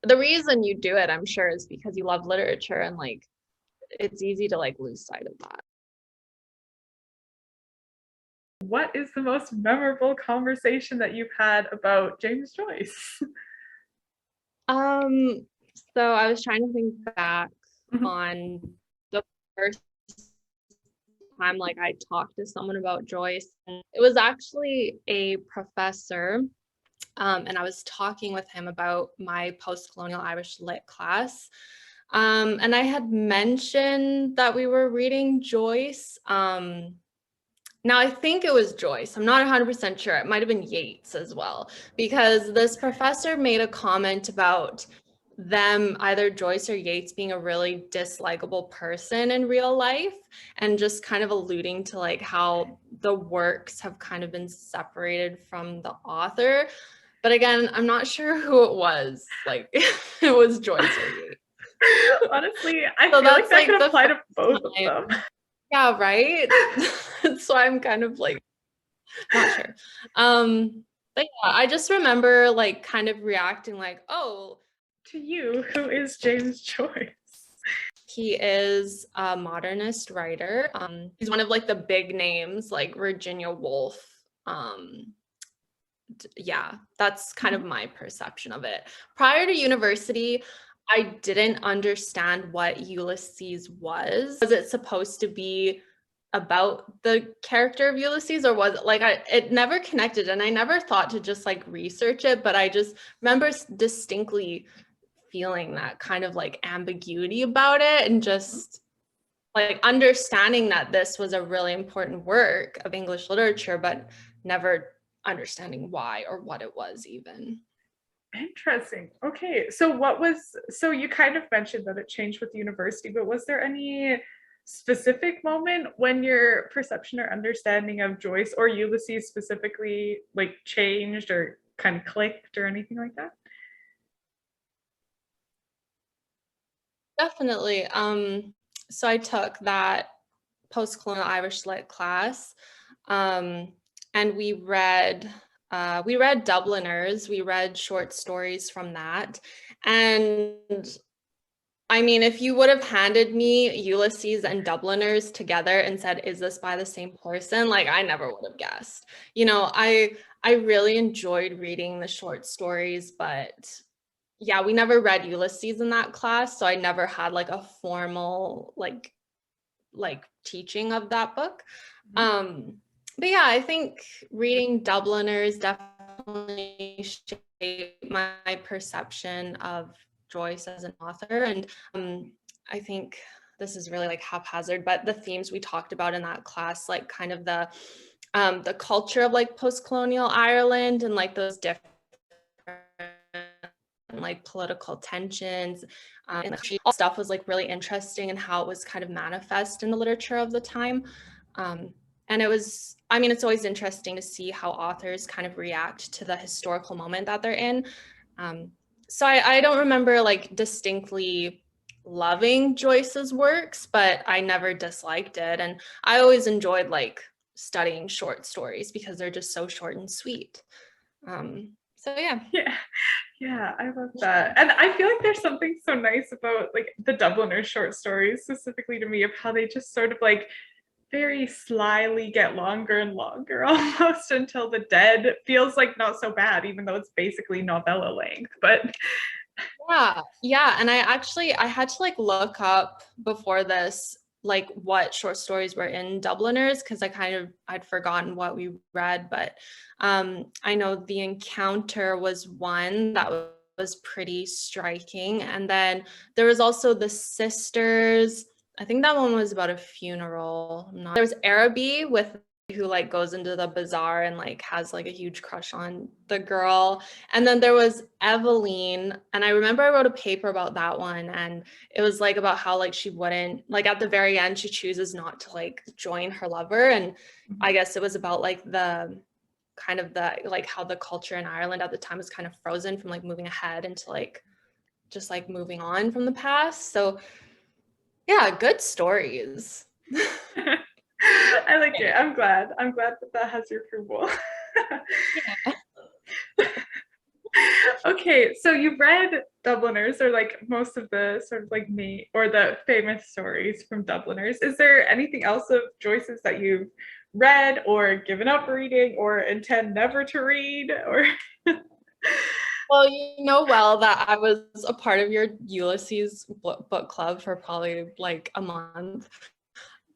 the reason you do it, I'm sure, is because you love literature and like it's easy to like lose sight of that. What is the most memorable conversation that you've had about James Joyce? Um, so I was trying to think back Mhm. on the first time like I talked to someone about Joyce. And it was actually a professor, and I was talking with him about my post-colonial Irish lit class. And I had mentioned that we were reading Joyce. Now I think it was Joyce. I'm not 100% sure. It might have been Yeats as well, because this professor made a comment about them, either Joyce or Yeats, being a really dislikable person in real life, and just kind of alluding to like how the works have kind of been separated from the author. But again, I'm not sure who it was. Like it was Joyce or Yeats. Honestly, I So feel like that's that like could the apply first to both of time. them. Yeah, right. So I'm kind of like not sure. But yeah, I just remember like kind of reacting like, oh, To you, who is James Joyce? he is a modernist writer. He's one of like the big names like Virginia Woolf. Um, yeah, that's kind of Mhm. my perception of it. Prior to university, I didn't understand what Ulysses was. Was it supposed to be about the character of Ulysses, or was it like it never connected, and I never thought to just like research it, but I just remember distinctly feeling that kind of like ambiguity about it, and just like understanding that this was a really important work of English literature, but never understanding why or what it was even. Interesting. Okay, so you kind of mentioned that it changed with university, but was there any specific moment when your perception or understanding of Joyce or Ulysses specifically like changed or kind of clicked or anything like that? Definitely. So I took that post-colonial Irish lit class, um, and we read Dubliners. We read short stories from that, and I mean, if you would have handed me Ulysses and Dubliners together and said, "Is this by the same person?" Like I never would have guessed. I really enjoyed reading the short stories, but yeah, we never read Ulysses in that class, so I never had like a formal like teaching of that book. Mhm. Um, but yeah, I think reading Dubliners definitely shaped my perception of Joyce as an author. And I think this is really like haphazard, but the themes we talked about in that class, like kind of the culture of like post-colonial Ireland and like those different like political tensions and all stuff was like really interesting and how it was kind of manifest in the literature of the time. Um, and it was, I mean, it's always interesting to see how authors kind of react to the historical moment that they're in. Um, so I don't remember like distinctly loving Joyce's works, but I never disliked it. And I always enjoyed like studying short stories because they're just so short and sweet. So yeah. Yeah. Yeah, I love that. And I feel like there's something so nice about like the Dubliner short stories, specifically to me, of how they just sort of like very slyly get longer and longer almost until the dead feels like not so bad, even though it's basically novella length. But Yeah. And I had to like look up before this like what short stories were in Dubliners because I'd forgotten what we read, but I know The Encounter was one that was pretty striking. And then there was also The Sisters. I think that one was about a funeral. There was Araby with who like goes into the bazaar and like has like a huge crush on the girl. And then there was Eveline, and I remember I wrote a paper about that one, and it was like about how like she wouldn't like at the very end she chooses not to like join her lover, and I guess it was about like the kind of the like how the culture in Ireland at the time was kind of frozen from like moving ahead into like just like moving on from the past. So yeah, good stories. I like it. I'm glad. I'm glad that that has your approval. Yeah. Okay, so you've read Dubliners, or like most of the sort of like me or the famous stories from Dubliners. Is there anything else of Joyce's that you've read or given up reading or intend never to read? Or Well, you know well that I was a part of your Ulysses book club for probably like a month.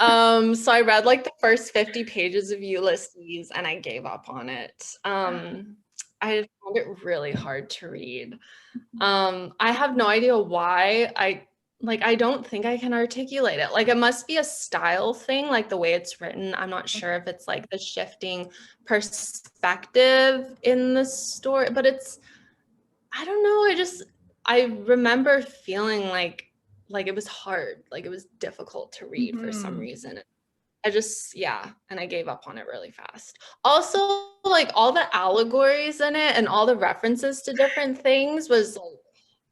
So I read like the first 50 pages of Ulysses and I gave up on it. I found it really hard to read. I have no idea why. I don't think I can articulate it. Like it must be a style thing, like the way it's written. I'm not sure if it's like the shifting perspective in the story, but I don't know. I remember feeling like it was hard, like it was difficult to read for some Mhm. reason. Yeah, and I gave up on it really fast. Also, like all the allegories in it and all the references to different things was like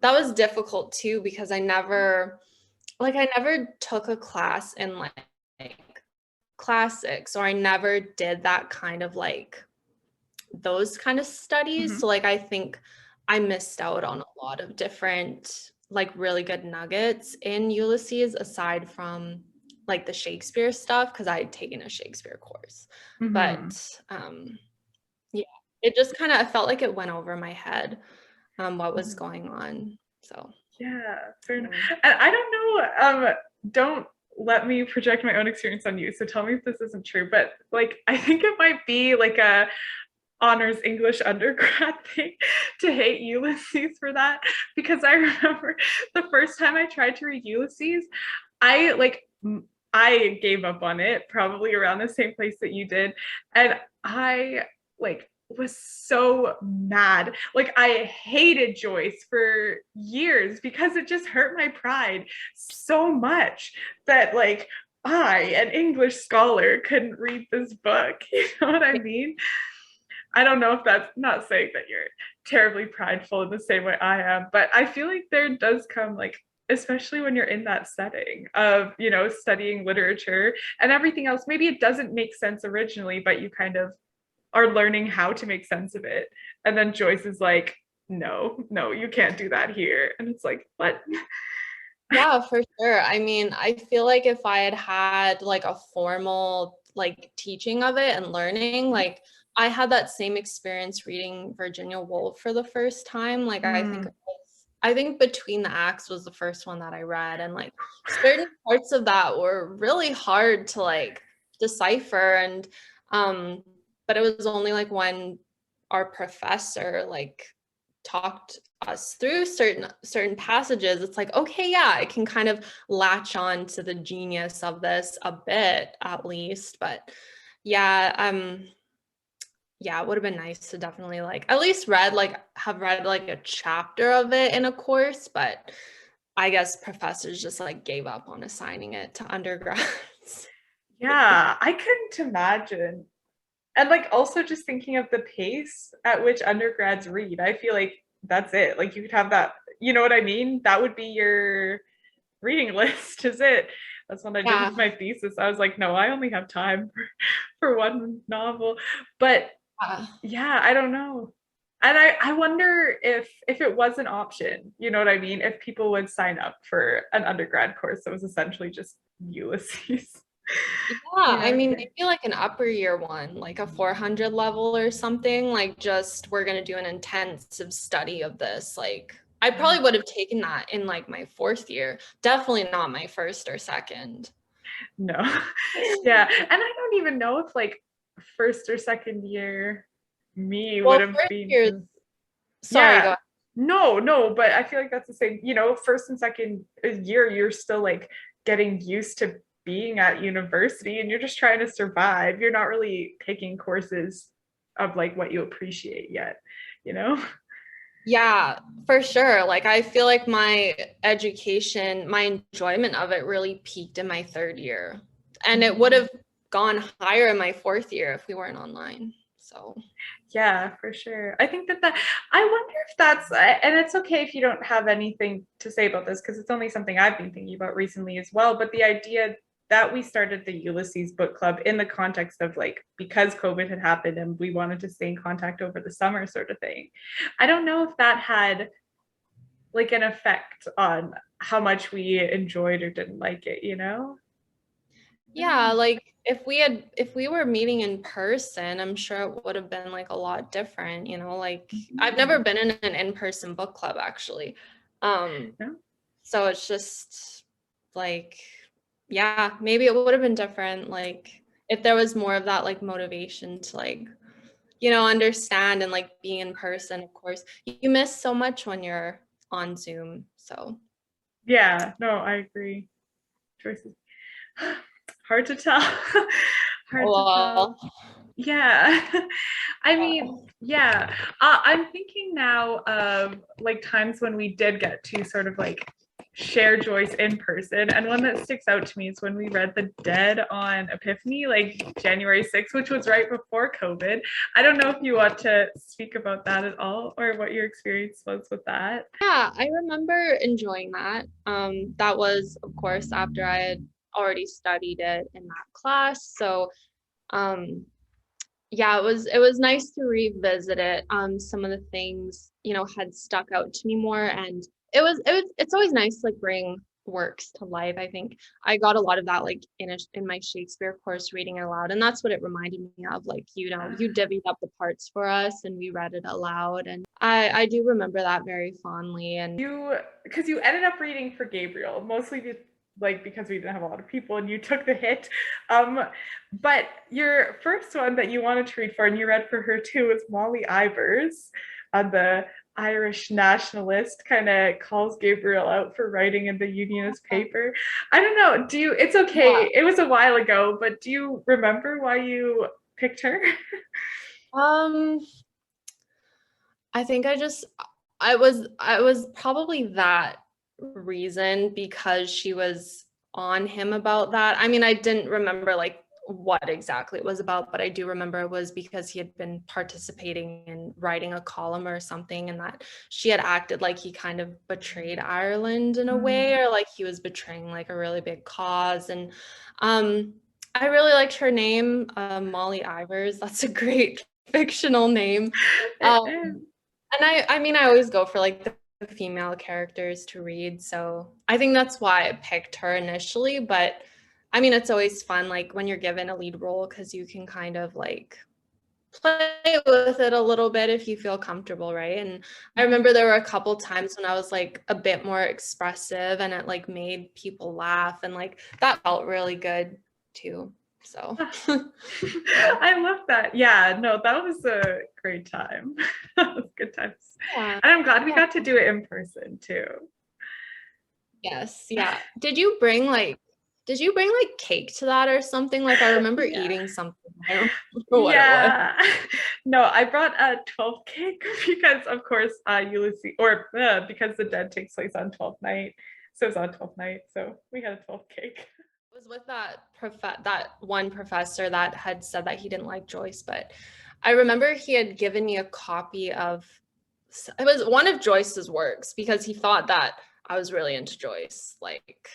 that was difficult too because I never took a class in like classics, or I never did that kind of like those kind of studies. Mhm. So like I think I missed out on a lot of different like really good nuggets in Ulysses aside from like the Shakespeare stuff because I had taken a Shakespeare course. Mhm. But yeah, it just kind of I felt like it went over my head what was Mhm. going on. So Yeah, fair enough. yeah. And I don't know, don't let me project my own experience on you. So tell me if this isn't true, but like I think it might be like a honors English undergrad thing to hate Ulysses for that, because I remember the first time I tried to read Ulysses, I like I gave up on it probably around the same place that you did, and I like was so mad. Like I hated Joyce for years because it just hurt my pride so much that like I, an English scholar, couldn't read this book. You know what I mean? I don't know if that's not saying that you're terribly prideful in the same way I am, but I feel like there does come like, especially when you're in that setting of, you know, studying literature and everything else, maybe it doesn't make sense originally, but you kind of are learning how to make sense of it. And then Joyce is like, no, you can't do that here. And it's like, what? Yeah, for sure. I mean, I feel like if I had had like a formal like teaching of it and learning, like I had that same experience reading Virginia Woolf for the first time. Like Mm, I think Between the Acts was the first one that I read, and like certain parts of that were really hard to like decipher, and um but it was only like when our professor like talked us through certain passages, it's like, okay, yeah, I can kind of latch on to the genius of this a bit at least. But yeah, yeah, it would have been nice to definitely like at least have read like a chapter of it in a course, but I guess professors just like gave up on assigning it to undergrads. yeah, I couldn't imagine. And like also just thinking of the pace at which undergrads read, I feel like that's it. Like you could have that, you know what I mean? That would be your reading list, is it? That's what I did Yeah. with my thesis. I was like, no, I only have time for one novel. But Yeah. yeah, I don't know. And I wonder if it was an option, you know what I mean? If people would sign up for an undergrad course that was essentially just Ulysses. Yeah, You I know? mean, maybe like an upper year one, like a 400 level or something, like just we're gonna do an intensive study of this. Like, I probably would have taken that in like my fourth year, definitely not my first or second. No. Yeah. And I don't even know if like first or second year me would Well, have first been year, sorry, go yeah. ahead. No, but I feel like that's the same, you know, first and second year, you're still like getting used to being at university and you're just trying to survive. You're not really taking courses of like what you appreciate yet, you know? Yeah, for sure. Like, I feel like my education, my enjoyment of it really peaked in my third year. And it would Mhm. have gone higher in my fourth year if we weren't online. So, Yeah, for sure. I think that I wonder if that's, and it's okay if you don't have anything to say about this because it's only something I've been thinking about recently as well. But the idea that we started the Ulysses book club in the context of like, because COVID had happened and we wanted to stay in contact over the summer sort of thing. I don't know if that had like an effect on how much we enjoyed or didn't like it, you know? Yeah, like if we were meeting in person, I'm sure it would have been like a lot different, you know, like I've never been in an in-person book club actually. No? So it's just like, yeah, maybe it would have been different, like if there was more of that like motivation to like, you know, understand and like being in person, of course. You miss so much when you're on Zoom. So Yeah, no, I agree. Choices. Hard to tell. Hard to tell. well, Yeah. I mean, yeah. I'm thinking now of like times when we did get to sort of like share Joyce in person. And one that sticks out to me is when we read The Dead on Epiphany, like January 6th, which was right before COVID. I don't know if you want to speak about that at all or what your experience was with that. yeah, I remember enjoying that. That was, of course, after I had already studied it in that class. So, um, yeah, it was nice to revisit it. Some of the things, you know, had stuck out to me more, and it's always nice to like bring works to life. I think I got a lot of that like in my Shakespeare course reading it aloud, and that's what it reminded me of. Like, you know, you divvied up the parts for us and we read it aloud, and I do remember that very fondly. And Because you ended up reading for Gabriel, mostly like because we didn't have a lot of people and you took the hit. But your first one that you wanted to read for and you read for her too was Molly Ivors, the Irish nationalist, kind of calls Gabriel out for writing in the unionist paper. I don't know. It's yeah, okay. It was a while ago, but do you remember why you picked her? um, I think I was probably that reason because she was on him about that. I mean, I didn't remember like what exactly it was about, but I do remember it was because he had been participating in writing a column or something, and that she had acted like he kind of betrayed Ireland in a way, or like he was betraying like a really big cause. And um I really liked her name, Molly Ivors. That's a great fictional name. It Um, is. and I mean, I always go for like the female characters to read. So I think that's why I picked her initially. But I mean, it's always fun, like when you're given a lead role, because you can kind of like play with it a little bit if you feel comfortable, right? And I remember there were a couple times when I was like a bit more expressive and it like made people laugh. And like that felt really good too. So yeah. I love that. Yeah, no, that was a great time. That was good times. Yeah. And I'm glad we Yeah. got to do it in person too. Yes, yeah. Did you bring like cake to that or something? Like I remember Yeah. eating something. I don't remember what it was. Yeah. No, I brought a 12th cake because of course Ulysses or because the dead takes place on 12th night. So it was on 12th night. So we had a 12th cake. It was with that one professor that had said that he didn't like Joyce, but I remember he had given me a copy of it was one of Joyce's works because he thought that I was really into Joyce, like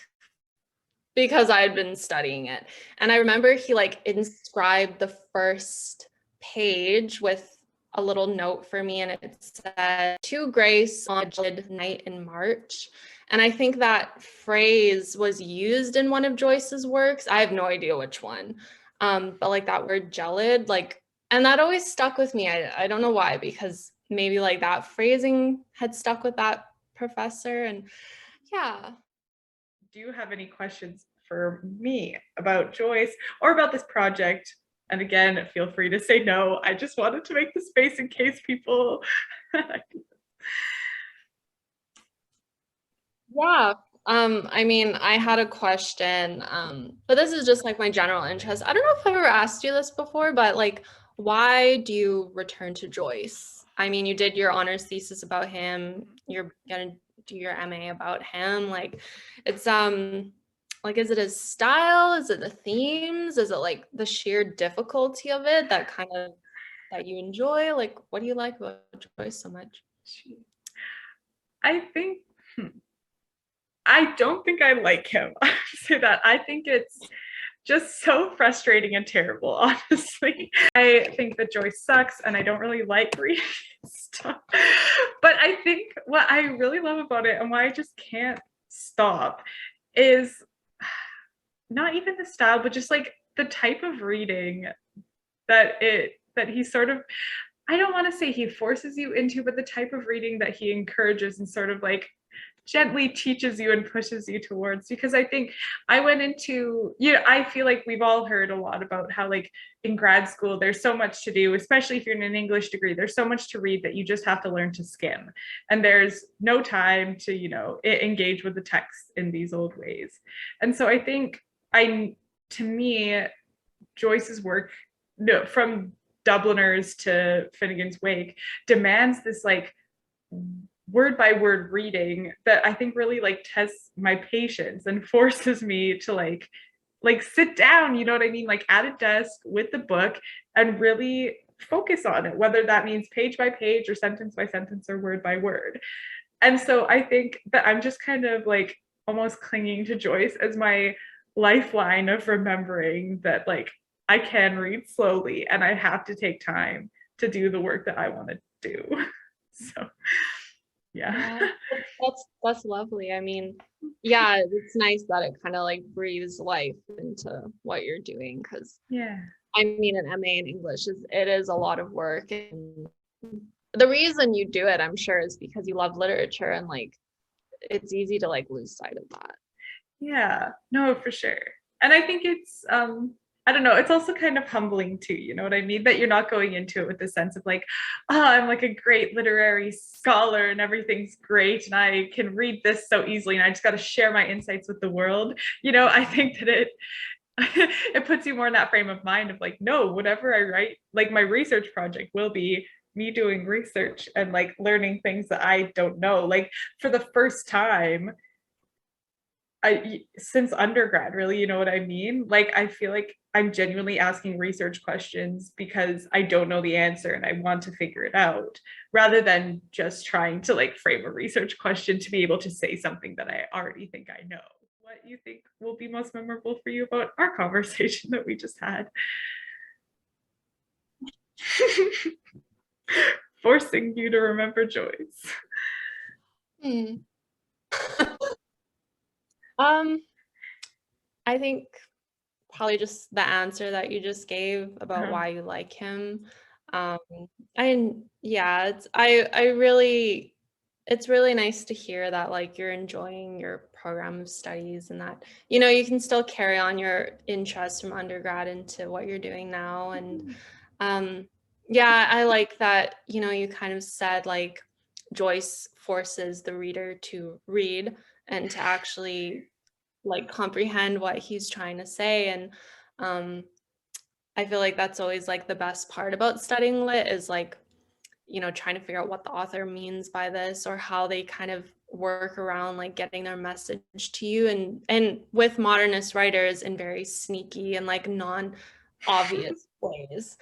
because I had been studying it. And I remember he like inscribed the first page with a little note for me, and it said, "To Grace on a night in March." And I think that phrase was used in one of Joyce's works. I have no idea which one. But like that word gelid, like, and that always stuck with me. I don't know why, because maybe like that phrasing had stuck with that professor. And yeah. Do you have any questions for me about Joyce or about this project? And again, feel free to say no. I just wanted to make the space in case people. Yeah. I mean, I had a question, but this is just like my general interest. I don't know if I ever asked you this before, but like, why do you return to Joyce? I mean, you did your honors thesis about him. You're gonna do your MA about him. Like, it's like, is it his style? Is it the themes? Is it like the sheer difficulty of it that kind of that you enjoy? Like, what do you like about Joyce so much? I think I don't think I like him. I say that. I think it's just so frustrating and terrible, honestly. I think that Joyce sucks and I don't really like reading stuff. But I think what I really love about it and why I just can't stop is not even the style, but just like the type of reading that he sort of, I don't want to say he forces you into, but the type of reading that he encourages and sort of like gently teaches you and pushes you towards. Because I think I went into, I feel like we've all heard a lot about how like in grad school there's so much to do, especially if you're in an English degree, there's so much to read that you just have to learn to skim, and there's no time to engage with the text in these old ways. And so I think to me, Joyce's work, from Dubliners to Finnegan's Wake, demands this like word by word reading that I think really like tests my patience and forces me to like sit down, you know what I mean, like at a desk with the book and really focus on it, whether that means page by page or sentence by sentence or word by word. And so I think that I'm just kind of like almost clinging to Joyce as my lifeline of remembering that like I can read slowly and I have to take time to do the work that I want to do. So yeah. That's lovely. I mean, yeah, it's nice that it kind of like breathes life into what you're doing, because Yeah. I mean, an MA in English is a lot of work, and the reason you do it, I'm sure, is because you love literature, and like it's easy to like lose sight of that. Yeah, no, for sure. And I think it's I don't know, it's also kind of humbling too, you know what I mean? That you're not going into it with the sense of like, oh, I'm like a great literary scholar and everything's great and I can read this so easily and I just got to share my insights with the world. I think that it puts you more in that frame of mind of like, no, whatever I write, like my research project will be me doing research and like learning things that I don't know. Like for the first time, since undergrad, really, you know what I mean? Like, I feel like I'm genuinely asking research questions because I don't know the answer and I want to figure it out, rather than just trying to like frame a research question to be able to say something that I already think I know. What you think will be most memorable for you about our conversation that we just had? Forcing you to remember Joyce. Hmm. Um, I think probably just the answer that you just gave about Uh-huh. why you like him. Um, and yeah, I really, it's really nice to hear that like you're enjoying your program of studies, and that you can still carry on your interest from undergrad into what you're doing now. And um, yeah, I like that you kind of said like Joyce forces the reader to read and to actually like comprehend what he's trying to say. And um I feel like that's always like the best part about studying lit, is like trying to figure out what the author means by this, or how they kind of work around like getting their message to you, and with modernist writers in very sneaky and like non obvious ways.